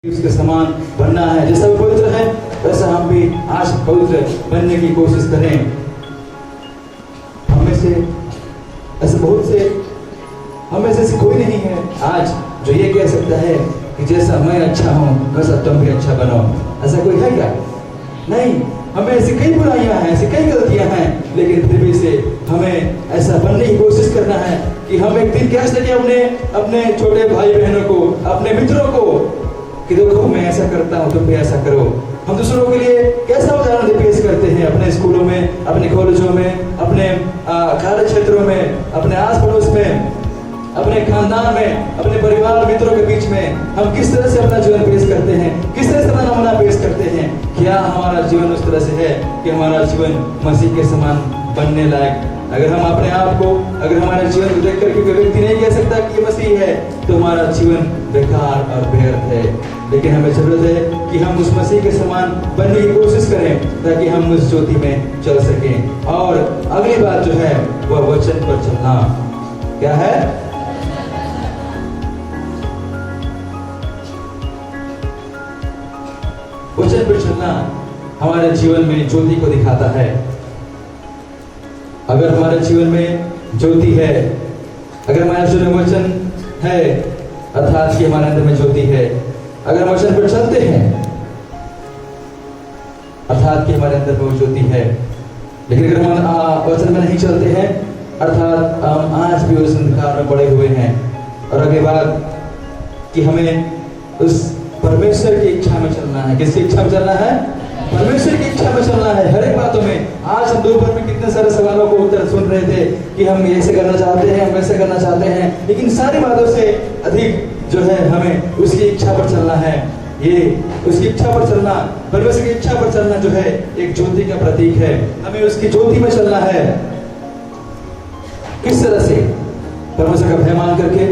उसके समान बनना है। जैसा वो पवित्र है वैसा हम भी आज पवित्र बनने की कोशिश करें। हमें से ऐसे बहुत से हमें से कोई नहीं है आज जो ये कह सकता है कि जैसा मैं अच्छा हूँ वैसा तुम भी अच्छा बनो। ऐसा कोई है क्या? नहीं। हमें ऐसी कई बुराइयां हैं, ऐसी कई गलतियां हैं, लेकिन फिर भी से हमें ऐसा बनने की कोशिश करना है कि हम एक दिन कह सके अपने छोटे भाई बहनों को, अपने मित्रों को कि देखो मैं ऐसा करता हूँ तुम भी ऐसा करो। हम दूसरों के लिए कैसा उदाहरण पेश करते हैं अपने स्कूलों में, अपने कॉलेजों में, अपने कार्य क्षेत्रों में, अपने आस पड़ोस में, अपने खानदान में, अपने परिवार मित्रों के बीच में हम किस तरह से अपना जीवन पेश करते हैं, किस तरह से अपना नमूना पेश करते हैं। क्या हमारा जीवन उस तरह से है कि हमारा जीवन मसीह के समान बनने लायक? अगर हम अपने आप को, अगर हमारे जीवन को देख करके कोई व्यक्ति नहीं कह सकता कि ये मसीह है, तो हमारा जीवन बेकार और व्यर्थ है। लेकिन हमें जरूरत है कि हम उस मसीह के समान बनने की कोशिश करें ताकि हम उस ज्योति में चल सकें। और अगली बात जो है वह वचन पर चलना। क्या है? वचन पर चलना हमारे जीवन में ज्योति को दिखाता है। अगर हमारे जीवन में ज्योति है, अगर हमारे जीवन में वचन है, अर्थात कि हमारे अंदर में ज्योति है, अगर हम वचन पर चलते हैं अर्थात कि हमारे अंदर में वो ज्योति है। लेकिन अगर हम वचन में नहीं चलते हैं अर्थात हम आज भी उस अंधकार में पड़े हुए हैं। और अगली बात कि हमें उस परमेश्वर की इच्छा में चलना है। किसकी इच्छा में चलना है? परमेश्वर की इच्छा में चलना है हर एक बातों में। आज हम दोपहर में कितने सारे सवालों को उत्तर सुन रहे थे कि हम ऐसे करना चाहते हैं, हम वैसे करना चाहते हैं, लेकिन सारी बातों से अधिक जो है हमें उसकी इच्छा पर चलना है। ये उसकी इच्छा पर चलना, परमेश्वर की इच्छा पर चलना जो है एक ज्योति का प्रतीक है। हमें उसकी ज्योति में चलना है। किस तरह से? परमेश्वर का भय मान करके,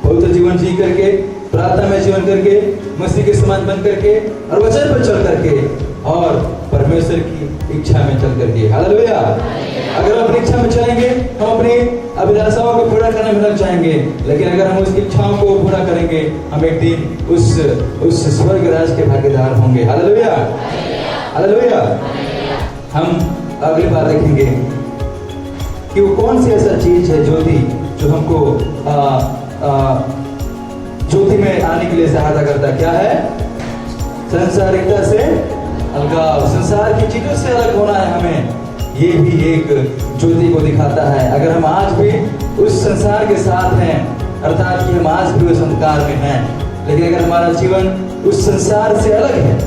पवित्र जीवन जी करके, प्रार्थना में जीवन करके, मसीह के समान बन करके और वचन पर चल करके और परमेश्वर की इच्छा में चल करके। हालेलुया। अगर हम अपनी इच्छा में चलेंगे हम अपनी अभिलाषाओं को पूरा करने में लग जाएंगे। लेकिन अगर हम उसकी इच्छाओं को पूरा करेंगे हम एक दिन उस स्वर्ग राज के भागीदार होंगे। हालेलुया। हालेलुया। हम अगली बार देखेंगे कि वो कौन सी ऐसा चीज है ज्योति जो हमको ज्योति में आने के लिए सहायता करता है। क्या है? संसारिकता से अलगाव, संसार की चीजों से अलग होना है हमें। ये भी एक ज्योति को दिखाता है। अगर हम आज भी उस संसार के साथ हैं अर्थात कि हम आज भी उस अंधकार में हैं, लेकिन अगर हमारा जीवन उस संसार से अलग है,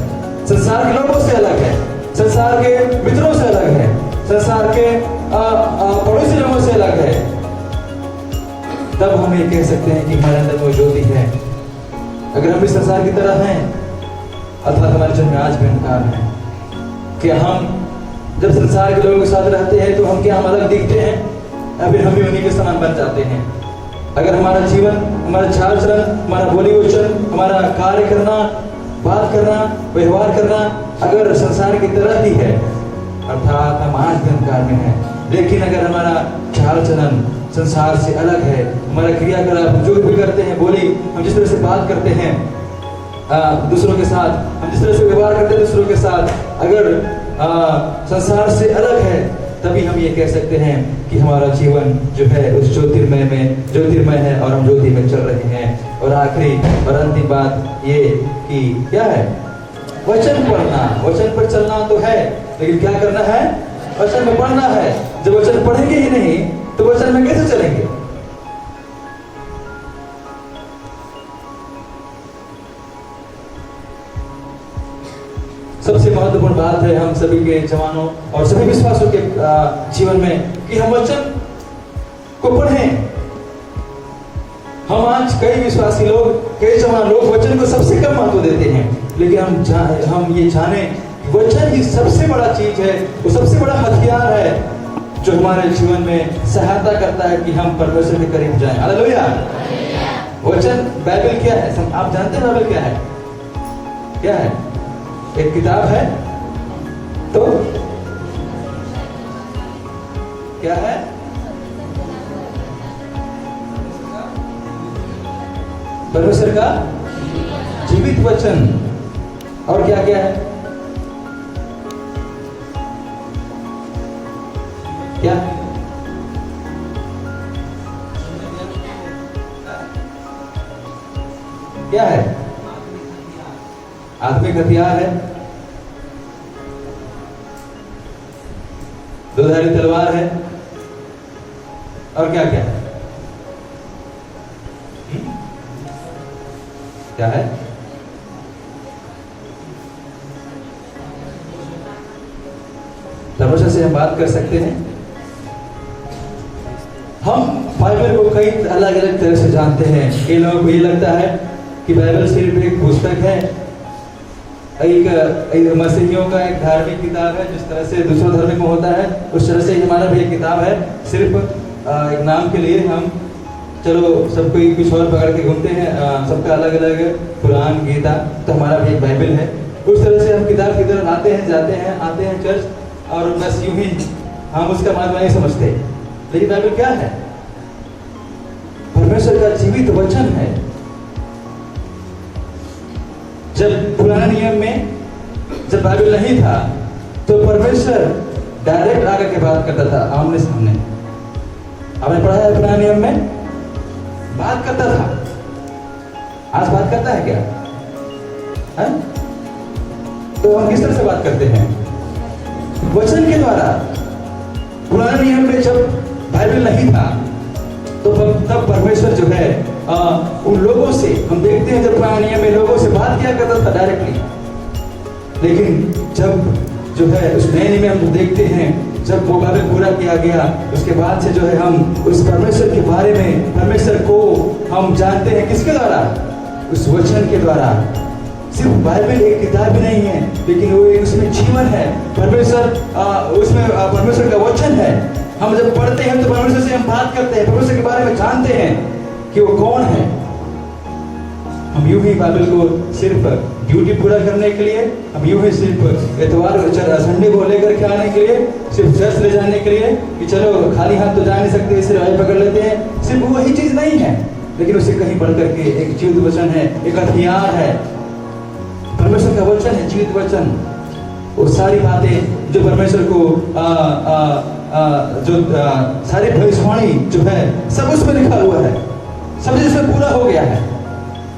संसार के लोगों से अलग है, संसार के मित्रों से अलग है, संसार के पड़ोसी लोगों से अलग है, तब हम ये कह सकते हैं कि हमारे अंदर वो ज्योति है। अगर हम इस संसार की तरह हैं अर्थात हमारे जीवन में आज भी अंधकार है। कि हम जब संसार के लोगों के साथ रहते हैं तो हम क्या हम अलग दिखते हैं या फिर हम भी उन्हीं के समान बन जाते हैं? अगर हमारा जीवन, हमारा चाल चलन, हमारा बोली वचन, हमारा कार्य करना, बात करना, व्यवहार करना अगर संसार की तरह ही है अर्थात हम आज भी अंधकार में हैं। लेकिन अगर हमारा चाल चलन संसार से अलग है, हमारा क्रियाकलाप जो भी करते हैं, बोली, हम जिस तरह से बात करते हैं दूसरों के साथ, हम जिस तरह से व्यवहार करते हैं दूसरों के साथ, अगर संसार से अलग है तभी हम ये कह सकते हैं कि हमारा जीवन जो है उस ज्योतिर्मय है और हम ज्योति में चल रहे हैं। और आखिरी और अंतिम बात ये कि क्या है? वचन पढ़ना। वचन पर चलना तो है, लेकिन क्या करना है? वचन में पढ़ना है। जब वचन पढ़ेंगे ही नहीं तो वचन में कैसे चलेंगे? सबसे महत्वपूर्ण बात है हम सभी के जवानों और सभी विश्वासों के जीवन में कि हम वचन को पढ़ें। हम आज कई विश्वासी लोग, कई जवान लोग वचन को सबसे कम महत्व देते हैं, लेकिन हम ये जाने वचन ही सबसे बड़ा चीज है, वो सबसे बड़ा हथियार है जो हमारे जीवन में सहायता करता है कि हम परमेश्वर के करीब जाएं। हालेलुया। वचन बाइबल क्या है? आप जानते हैं बाइबल क्या है? क्या है? एक किताब है। तो क्या है? परमेश्वर का जीवित वचन। और क्या क्या है? क्या क्या है? आत्मिक हथियार है, दोधारी तलवार है, और क्या क्या है? क्या है? परमेश्वर से हम बात कर सकते हैं। हम बाइबल को कई अलग अलग तरह से जानते हैं। कई लोगों को ये लगता है कि बाइबल सिर्फ एक पुस्तक है, एक मसीहियों का एक धार्मिक किताब है, जिस तरह से दूसरा धर्म में होता है उस तरह से हमारा भी एक किताब है। सिर्फ एक नाम के लिए हम चलो सब कोई कुछ और पकड़ के घूमते हैं, सबका अलग अलग कुरान गीता, तो हमारा भी एक बाइबल है। उस तरह से हम किताब की तरफ आते हैं, जाते हैं, आते हैं चर्च, और बस यूं ही हम उसका मतलब नहीं समझते। लेकिन बाइबल क्या है? परमेश्वर का जीवित वचन है। जब पुराने नियम में जब बाइबल नहीं था तो परमेश्वर डायरेक्ट आकर के बात करता था, आमने सामने। आपने पढ़ा है पुराने नियम में बात करता था। आज बात करता है क्या? है? तो हम किस तरह से बात करते हैं? वचन के द्वारा। पुराने नियम में जब बाइबल नहीं था तो तब परमेश्वर जो है उन लोगों से, हम देखते हैं जब पुराने नियम में लोगों से बात किया करता था डायरेक्टली। लेकिन जब जो है उस नए नियम में हम देखते हैं, जब वो बाइबल पूरा किया गया उसके बाद से जो है हम उस परमेश्वर के बारे में, परमेश्वर को हम जानते हैं किसके द्वारा? उस वचन के द्वारा। सिर्फ बाइबल एक किताब भी नहीं है, लेकिन वो उसमें जीवन है। परमेश्वर उसमें परमेश्वर का वचन है। हम जब पढ़ते हैं तो परमेश्वर से हम बात करते हैं, परमेश्वर के बारे में जानते हैं कि वो कौन है। हम यूं ही बाइबल को सिर्फ ड्यूटी पूरा करने के लिए, हम यूं ही सिर्फ इतवार संडे को लेकर के आने के लिए, सिर्फ चर्च ले जाने के लिए कि चलो खाली हाथ तो जा नहीं सकते, सिर्फ आए पकड़ लेते हैं, सिर्फ वही चीज नहीं है। लेकिन उससे कहीं बढ़ करके एक जीवित वचन है, एक हथियार है। परमेश्वर का वचन है जीवित वचन। वो सारी बातें जो परमेश्वर को सारी भविष्यवाणी जो है सब उसमें लिखा हुआ है, सब इसमें पूरा हो गया है।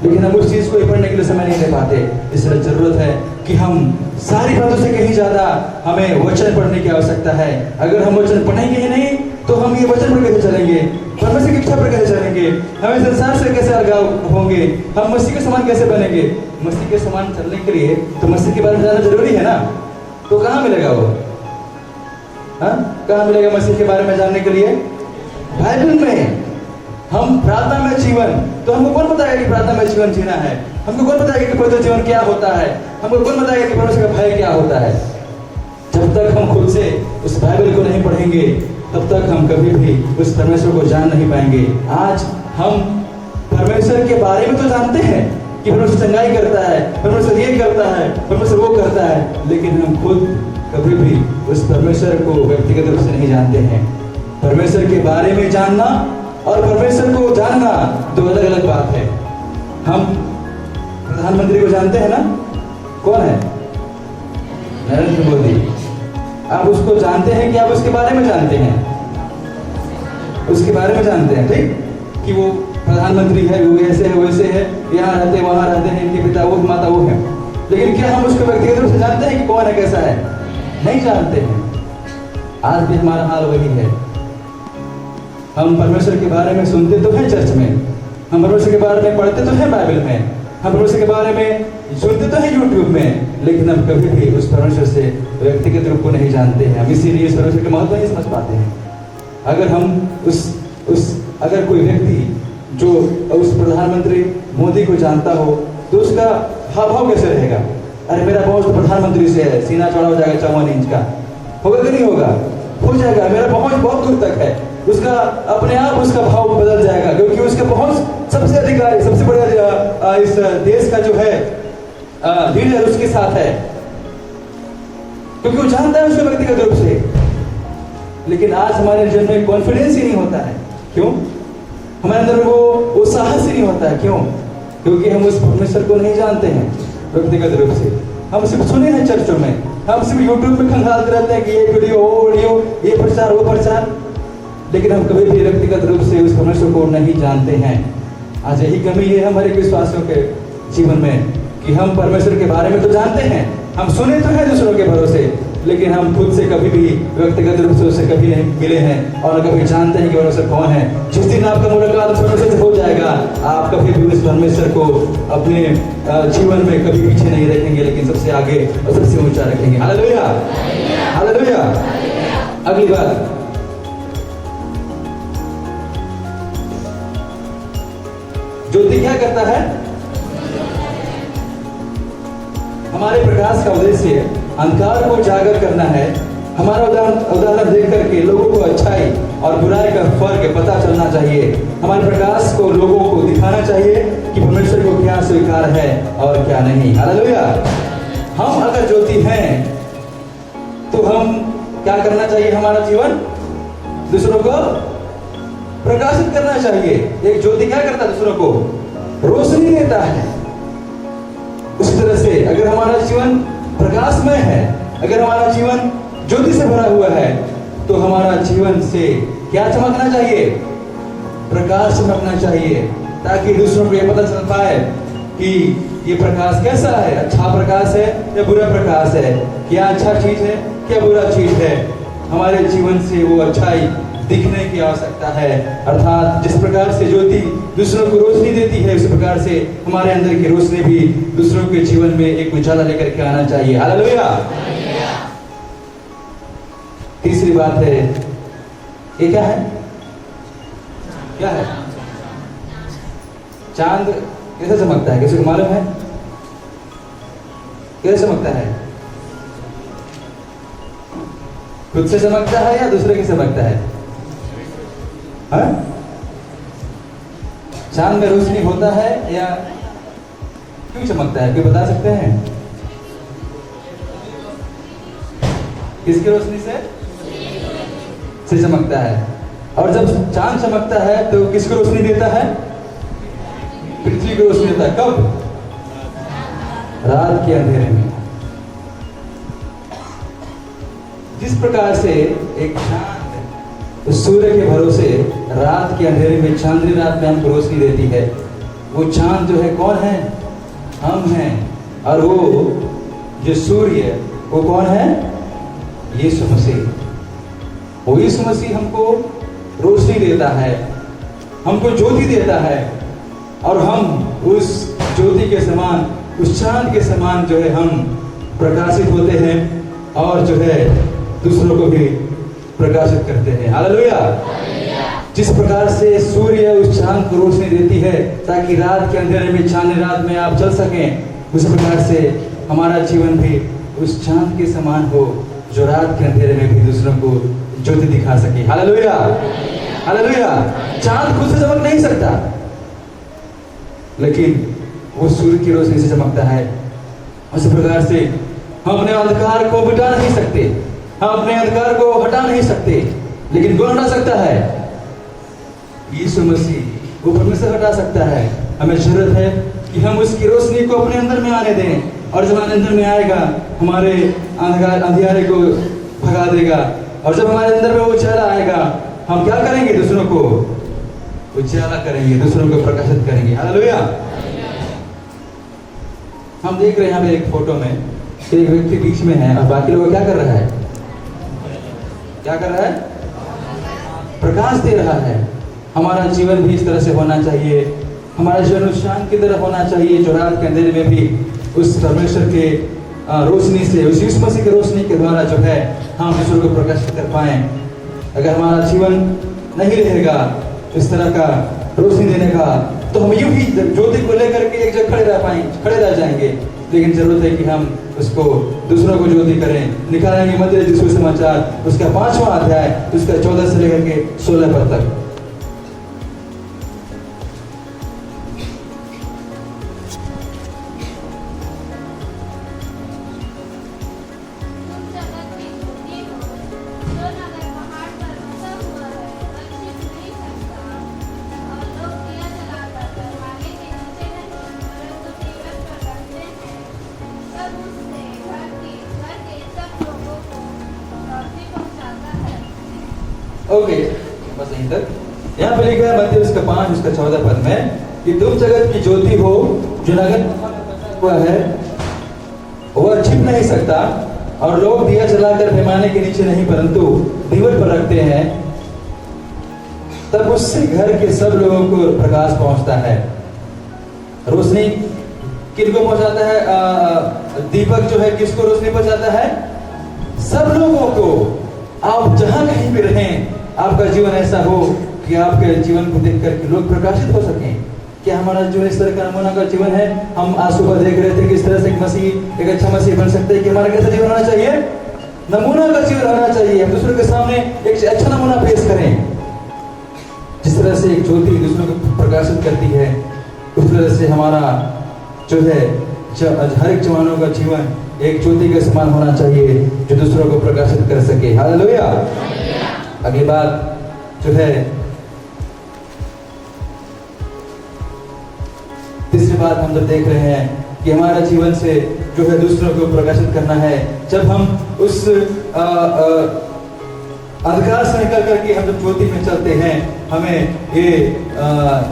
लेकिन हम उस चीज को पढ़ने के लिए समय नहीं दे पाते। इसलिए जरूरत है कि हम सारी बातों से कहीं ज्यादा हमें वचन पढ़ने की आवश्यकता है। अगर हम वचन पढ़ेंगे ही नहीं तो हम ये वचन पर कैसे चलेंगे? परमेश्वर की इच्छा पर कैसे चलेंगे? हमें संसार से कैसे अलगाव होंगे? हम मसीह के समान कैसे बनेंगे? मसीह के समान चलने के लिए तो मसीह के बारे में जानना जरूरी है ना। तो कहाँ मिलेगा वो? कहाँ मिलेगा मसीह के बारे में जानने के लिए? बाइबल में। हम प्रार्थना में जीवन, तो हमको कौन बताएगा कि प्रार्थना में जीवन जीना है? हमको कौन बताएगा कि पवित्र जीवन क्या होता है? हमको कौन बताएगा कि परमेश्वर का भय क्या होता है? जब तक हम खुद से उस बाइबल को नहीं पढ़ेंगे तब तक हम कभी भी उस परमेश्वर को जान नहीं पाएंगे। आज हम परमेश्वर के बारे में तो जानते हैं कि परमेश्वर चंगाई करता है, परमेश्वर ये करता है, परमेश्वर वो करता है, लेकिन हम खुद कभी भी उस परमेश्वर को व्यक्तिगत रूप से नहीं जानते हैं। परमेश्वर के बारे में जानना और परमेश्वर को जानना दो अलग अलग बात है। हम प्रधानमंत्री को जानते हैं ना, कौन है? नरेंद्र मोदी। आप उसको जानते हैं कि आप उसके बारे में जानते हैं? उसके बारे में जानते हैं, ठीक, कि वो प्रधानमंत्री है, वो ऐसे है, वैसे है, यहाँ रहते हैं, वहां रहते हैं, इनके पिता वो, माता वो है। लेकिन क्या हम उसको व्यक्तिगत रूप से जानते हैं कि कौन है, कैसा है? नहीं जानते हैं। आज भी हमारा हाल वही है। हम परमेश्वर के बारे में सुनते तो हैं चर्च में, हम परमेश्वर के बारे में पढ़ते तो हैं बाइबल में, हम परमेश्वर के बारे में सुनते तो हैं यूट्यूब में, लेकिन हम कभी भी उस परमेश्वर से व्यक्तिगत रूप को नहीं जानते हैं। हम इसीलिए इस परमेश्वर के महत्व नहीं समझ पाते हैं। अगर हम अगर कोई व्यक्ति जो उस प्रधानमंत्री मोदी को जानता हो तो उसका हाव भाव कैसे रहेगा? अरे मेरा बहुत प्रधानमंत्री से है, सीना चौड़ा हो जाएगा 54 इंच का, होगा कि नहीं होगा? हो जाएगा। मेरा पहुंच बहुत दूर तक है, उसका अपने आप उसका भाव बदल जाएगा, क्योंकि उसका पहुंच सबसे अधिकारी, सबसे बड़ा इस देश का जो है लीडर उसके साथ है, क्योंकि वो जानता है उसको व्यक्तिगत रूप से। लेकिन आज हमारे जीवन में कॉन्फिडेंस ही नहीं होता है। क्यों? हमारे अंदर वो साहस ही नहीं होता है। क्यों? क्योंकि हम उस परमेश्वर को नहीं जानते हैं व्यक्तिगत रूप से। हम सिर्फ सुने हैं चर्चों में, हम सिर्फ यूट्यूब में खंगालते रहते हैं कि ये वीडियो, वो वीडियो, ये प्रचार, वो प्रचार, लेकिन हम कभी भी व्यक्तिगत रूप से उस परमेश्वर को नहीं जानते हैं। आज यही कमी है हमारे विश्वासियों के जीवन में कि हम परमेश्वर के बारे में तो जानते हैं, हम सुने तो हैं दूसरों के भरोसे, लेकिन हम खुद से कभी भी व्यक्तिगत रूप से उससे कभी नहीं मिले हैं और कभी जानते हैं कि परमेश्वर कौन है। जिस दिन आपका मुलाकात उस परमेश्वर से हो जाएगा, आप कभी भी उस परमेश्वर को अपने जीवन में कभी पीछे नहीं रखेंगे, लेकिन सबसे आगे और सबसे ऊंचा रखेंगे। Hallelujah, hallelujah. अगली बात, ज्योति क्या करता है? हमारे प्रकाश का उद्देश्य अंधकार को उजागर करना है। हमारा उदाहरण देख करके लोगों को अच्छाई और बुराई का फर्क पता चलना चाहिए। हमारे प्रकाश को लोगों को दिखाना चाहिए कि परमेश्वर को क्या स्वीकार है और क्या नहीं। हालेलुया। हम अगर ज्योति हैं तो हम क्या करना चाहिए? हमारा जीवन दूसरों को प्रकाशित करना चाहिए। एक ज्योति क्या करता है? दूसरों को रोशनी देता है। उसी तरह से अगर हमारा जीवन प्रकाशमय है, अगर हमारा जीवन ज्योति से भरा हुआ है, तो हमारा जीवन से क्या चमकना चाहिए? प्रकाश चमकना चाहिए, ताकि दूसरों को यह पता चल पाए कि ये प्रकाश कैसा है, अच्छा प्रकाश है या बुरा प्रकाश है, क्या अच्छा चीज है क्या बुरा चीज है। हमारे जीवन से वो अच्छाई दिखने की आवश्यकता है। अर्थात जिस प्रकार से ज्योति दूसरों को रोशनी देती है, उस प्रकार से हमारे अंदर की रोशनी भी दूसरों के जीवन में एक उजाला लेकर के आना चाहिए। हालेलुया। तीसरी बात है, ये क्या है? क्या है? चांद कैसे चमकता है? किसी को मालूम है कैसे चमकता है? खुद से चमकता है या दूसरे की चमकता है? हाँ? चांद में रोशनी होता है या क्यों चमकता है? कोई बता सकते हैं? किसकी रोशनी से चमकता है। और जब चांद चमकता है तो किसको रोशनी देता है? पृथ्वी को रोशनी देता है। कब? रात के अंधेरे में। जिस प्रकार से एक चांद सूर्य के भरोसे रात के अंधेरे में, चांदनी रात में हमको रोशनी देती है, वो चांद जो है कौन है? हम हैं। और वो जो सूर्य वो कौन है? यीशु मसीह। वो यीशु मसीह हमको रोशनी देता है, हमको ज्योति देता है, और हम उस ज्योति के समान, उस चांद के समान जो है हम प्रकाशित होते हैं और जो है दूसरों को भी प्रकाशित करते हैं। हालेलुया। जिस प्रकार से सूर्य उस चांद को रोशनी देती है ताकि रात के अंधेरे में, चांदनी रात में आप चल सकें, उस प्रकार से हमारा जीवन भी उस चांद के समान हो जो रात के अंधेरे में भी दूसरों को ज्योति दिखा सके। Hallelujah, hallelujah. चांद खुद से चमक नहीं सकता, लेकिन वो सूर्य की रोशनी से चमकता है। उस प्रकार से हम अपने अंधकार को मिटा नहीं सकते, हम अपने अंधकार को हटा नहीं सकते, लेकिन कौन हटा सकता है? यीशु मसीह। वो परमेश्वर हटा सकता है। हमें जरूरत है कि हम उसकी रोशनी को अपने अंदर में आने दें, और जब हमारे अंदर में आएगा हमारे अंधियारे को भगा देगा, और जब हमारे अंदर में वो उजाला आएगा, हम क्या करेंगे? दूसरों को उजाला करेंगे, दूसरों को प्रकाशित करेंगे। हालेलुया। हम देख रहे हैं यहाँ पे एक फोटो में एक व्यक्ति बीच में है और बाकी लोग क्या कर रहा है? क्या कर रहा है? प्रकाश दे रहा है। हमारा जीवन भी इस तरह से होना चाहिए। हमारा जीवन उस चांद की तरह होना चाहिए जो रात के अंधेरे में भी उस परमेश्वर के रोशनी से, उस यीशु मसीह की रोशनी के द्वारा जो है हम दूसरों को प्रकाशित कर पाए। अगर हमारा जीवन नहीं रहेगा इस तरह का रोशनी देने का, तो हम यूं ही ज्योति को लेकर के एक जगह खड़े रह जाएंगे। लेकिन जरूरत है कि हम उसको दूसरों को ज्योति करें। निकालेंगे मत्ती रचित सुसमाचार उसका 5वां अध्याय उसका 14 से लेकर के 16 पद तक। तब उसने घर के सब लोगों को रोटी पहुंचाता है। ओके, बस यहीं तक। यहाँ पे लिखा है मत्ती उसका 5 उसका 14 पद में कि तुम जगत की ज्योति हो, जो नगर हुआ है वह छिप नहीं सकता, और लोग दिया जलाकर पैमाने के नीचे नहीं परंतु दीवार पर रखते हैं, तब उससे घर के सब लोगों को प्रकाश पहुंचता है। रोशनी किनको पहुंचाता है? दीपक जो है किसको रोशनी पहुंचाता है? सब लोगों को। आप जहां कहीं भी रहें, आपका जीवन ऐसा हो कि आपके जीवन को देखकर के लोग प्रकाशित हो सकें। क्या हमारा जो इस तरह का नमूना का जीवन है? हम आज सुबह देख रहे थे किस तरह से एक मसीह एक अच्छा मसीह बन सकते हैं कि हमारा कैसा जीवन होना चाहिए? नमूना का जीवन होना चाहिए। हम दूसरों के सामने एक अच्छा नमूना पेश करें। जिस तरह से एक ज्योति दूसरों को प्रकाशित करती है, उस तरह से हमारा जो है हर एक जवानों का जीवन एक ज्योति के समान होना चाहिए जो दूसरों को प्रकाशित कर सके। हालेलुया। अगली बात जो है, तीसरी बात हम जब देख रहे हैं कि हमारा जीवन से जो है दूसरों को प्रकाशित करना है। जब हम उस अंधकार से निकल करके हम जब ज्योति में चलते हैं, हमें ये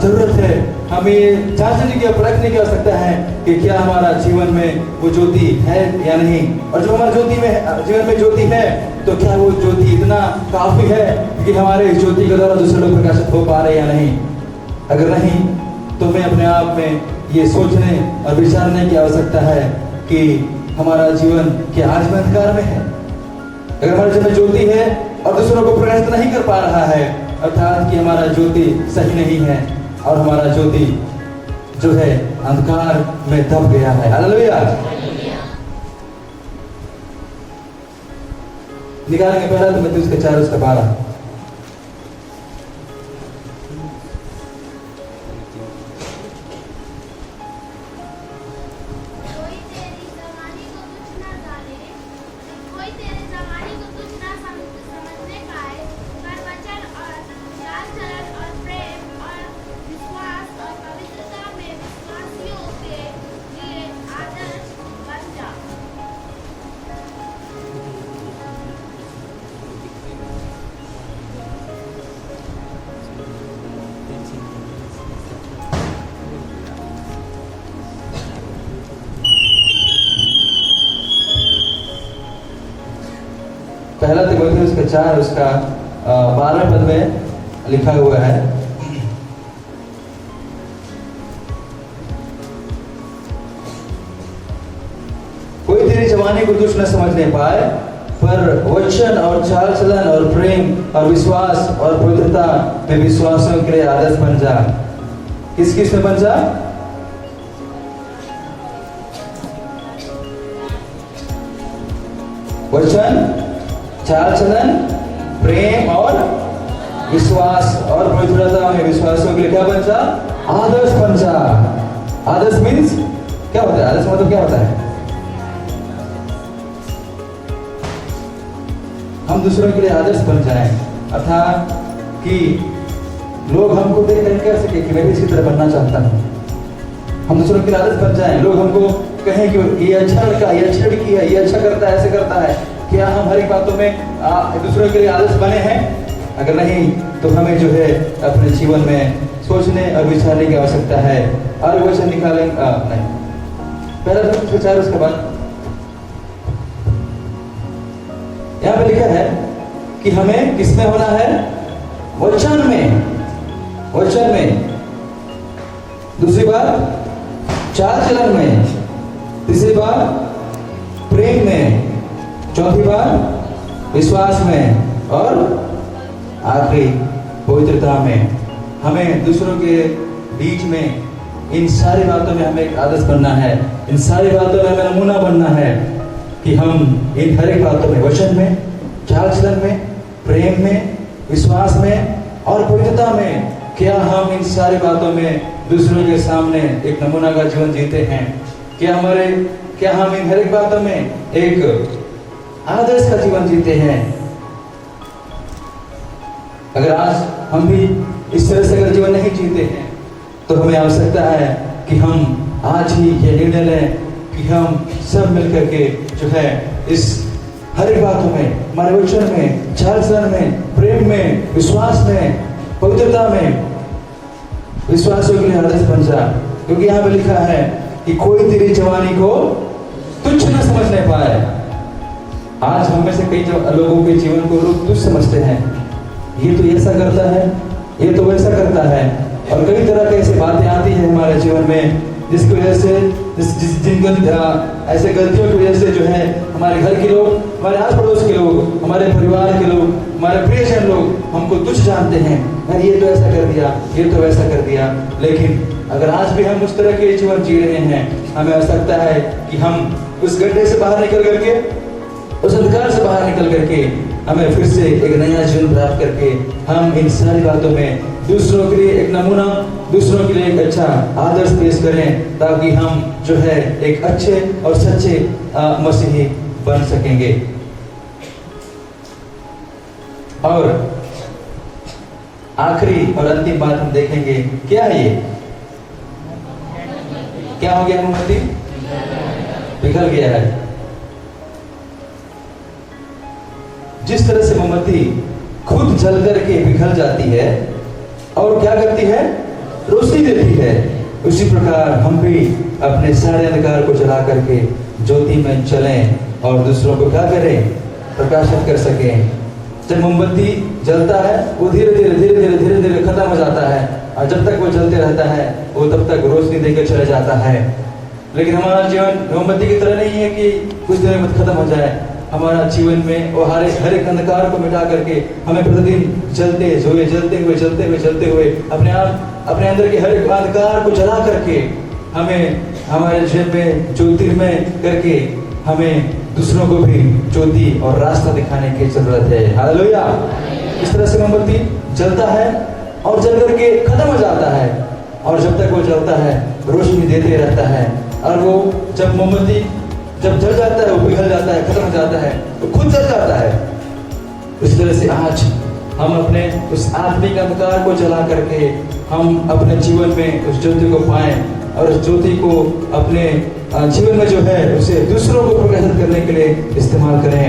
जरूरत है, हमें जांचने की परखने की आवश्यकता है कि क्या हमारा जीवन में वो ज्योति है या नहीं। और जो हमारे जीवन में ज्योति है, तो क्या वो ज्योति इतना काफी है कि हमारे इस ज्योति के द्वारा दूसरे लोग प्रकाशित हो पा रहे या नहीं। अगर नहीं, तो हमें अपने आप में ये सोचने और विचारने की आवश्यकता है कि हमारा जीवन क्या आज में अंधकार में है? अगर हमारे जीवन में ज्योति है और दूसरों को प्रकाशित नहीं कर पा रहा है, अर्थात कि हमारा ज्योति सही नहीं है और हमारा ज्योति जो है अंधकार में दब गया है। हालेलुया। निकालेंगे पहला तो मत्ती उसका 4 उसका 12। पहला तिमोथी उसका 4 उसका 12 पद में लिखा हुआ है, कोई तेरी जवानी को दुष्ट न समझने पाए, पर वचन और चाल चलन और प्रेम और विश्वास और पवित्रता में विश्वासों के लिए आदर्श बन जा। किस किस में बन जा? वचन, चाल चलन, प्रेम और विश्वास और पवित्रता में विश्वासों के लिए क्या बन जा? आदर्श बन जा। आदर्श मीन्स क्या होता है? आदर्श मतलब क्या होता है? हम दूसरों के लिए आदर्श बन जाएं, अर्थात कि लोग हमको देख कर कह सके कि मैं भी इसी तरह बनना चाहता हूँ। हम दूसरों के लिए आदर्श बन जाएं, लोग हमको कहें कि ये अच्छा लड़का, ये अच्छी लड़की है, ये अच्छा करता है, ऐसे करता है। क्या हम हर एक बातों में दूसरों के लिए आदर्श बने हैं? अगर नहीं, तो हमें जो है अपने जीवन में सोचने और विचारने की आवश्यकता है। और वचन निकालें नहीं, पहला तो विचार, उसके बाद यहाँ पे लिखा है कि हमें किसमें होना है? वचन में। वचन में। दूसरी बात चाल चलन में। तीसरी बात प्रेम में। चौथी बात विश्वास में। और आखिरी पवित्रता में। हमें दूसरों के बीच में इन सारी बातों में हमें एक आदर्श बनना है। इन सारी बातों में हमें नमूना बनना है कि हम इन हर एक बातों में, वचन में, चाल चलन में, प्रेम में, विश्वास में और पवित्रता में, क्या हम इन सारी बातों में दूसरों के सामने एक नमूना का जीवन जीते हैं? क्या हम इन हर एक बातों में एक आदर्श का जीवन जीते हैं? अगर आज हम भी इस तरह से अगर जीवन नहीं जीते हैं, तो हमें आवश्यकता है कि हम आज ही ये निर्णय लें कि हम सब मिलकर के जो है इस हर एक बातों में, हमारे वचन में, चाल चलन में, प्रेम में, विश्वास में, पवित्रता में विश्वासों के लिए आदर्श बन जा। क्योंकि यहाँ पे लिखा है कि कोई तेरी जवानी को तुच्छ न समझने पाए। आज हम में से कई लोगों के जीवन को लोग तुच्छ समझते हैं, ये तो ऐसा करता है, ये तो वैसा करता है, और कई तरह की ऐसी बातें आती हैं हमारे जीवन में जिसकी वजह से ऐसे गलतियों की वजह से जो है हमारे घर के लोग, हमारे आस पड़ोस के लोग, हमारे परिवार के लोग, हमारे प्रियजन लोग हमको तुच्छ जानते हैं। अरे ये तो ऐसा कर दिया, ये तो वैसा कर दिया। लेकिन अगर आज भी हम उस तरह के जीवन जी रहे हैं, हमें आवश्यकता है कि हम उस गड्ढे से बाहर निकल करके, उस अंधकार से बाहर निकल करके हमें फिर से एक नया जीवन प्राप्त करके हम इन सारी बातों में दूसरों के लिए एक नमूना, दूसरों के लिए एक अच्छा आदर्श पेश करें, ताकि हम जो है एक अच्छे और सच्चे मसीही बन सकेंगे। और आखिरी और अंतिम बात हम देखेंगे, क्या है ये? क्या हो गया? मोमबत्ती पिघल गया है। जिस तरह से मोमबत्ती खुद जल करके पिघल जाती है और क्या करती है? रोशनी देती है, उसी प्रकार हम भी अपने सारे अंधकार को जला करके ज्योति में चलें और दूसरों को क्या करें? प्रकाशित कर सकें। जब मोमबत्ती जलता है वो धीरे धीरे खत्म हो जाता है, और जब तक वो जलते रहता है वो तब तक रोशनी देकर चला जाता है। लेकिन हमारा जीवन मोमबत्ती की तरह नहीं है कि कुछ देर में खत्म हो जाए। हमारा जीवन में वो हर एक अंधकार को मिटा करके हमें प्रतिदिन जलते हुए अपने अंदर के हर एक अंधकार को जला करके हमें हमारे जीवन में ज्योतिर्मय करके हमें दूसरों को भी ज्योति और रास्ता दिखाने की जरूरत है। हालेलुया। इस तरह से मोमबत्ती जलता है और जल करके खत्म हो जाता है, और जब तक वो जलता है रोशनी देते रहता है, और वो जब मोमबत्ती जब जल जाता है, वो पिघल जाता है, खत्म हो जाता है, तो खुद जल जाता है। इस तरह से आज हम अपने उस आत्मिक अंधकार को जला करके हम अपने जीवन में उस ज्योति को पाएं, और उस ज्योति को अपने जीवन में जो है उसे दूसरों को प्रकाशित करने के लिए इस्तेमाल करें।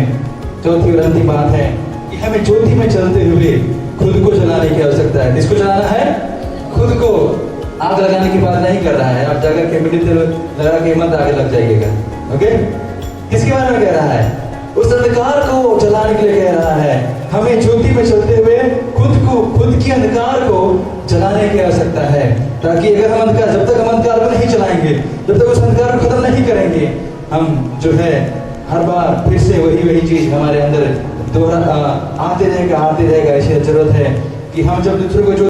चौथी और अंतिम बात है कि हमें ज्योति में चलते हुए खुद को जलाने की आवश्यकता है। किसको जलाना है? खुद को। आग लगाने की बात नहीं कर रहा है, आप जाकर के मिट्टी तेल लगा के मत आगे लग जाइएगा। ओके? किसके बारे में कह रहा है? उस अंधकार को जलाने के लिए कह रहा है। हमें ज्योति में चलते हुए खुद की अंधकार को जलाने की आवश्यकता है, ताकि अगर हम अंधकार, जब तक हम अंधकार को नहीं जलाएंगे, जब तक उस अंधकार को खत्म नहीं करेंगे, हम जो है हर बार फिर से वही चीज हमारे अंदर दोहरा आते रहेगा। ऐसी जरूरत है कि हम जब दूसरों को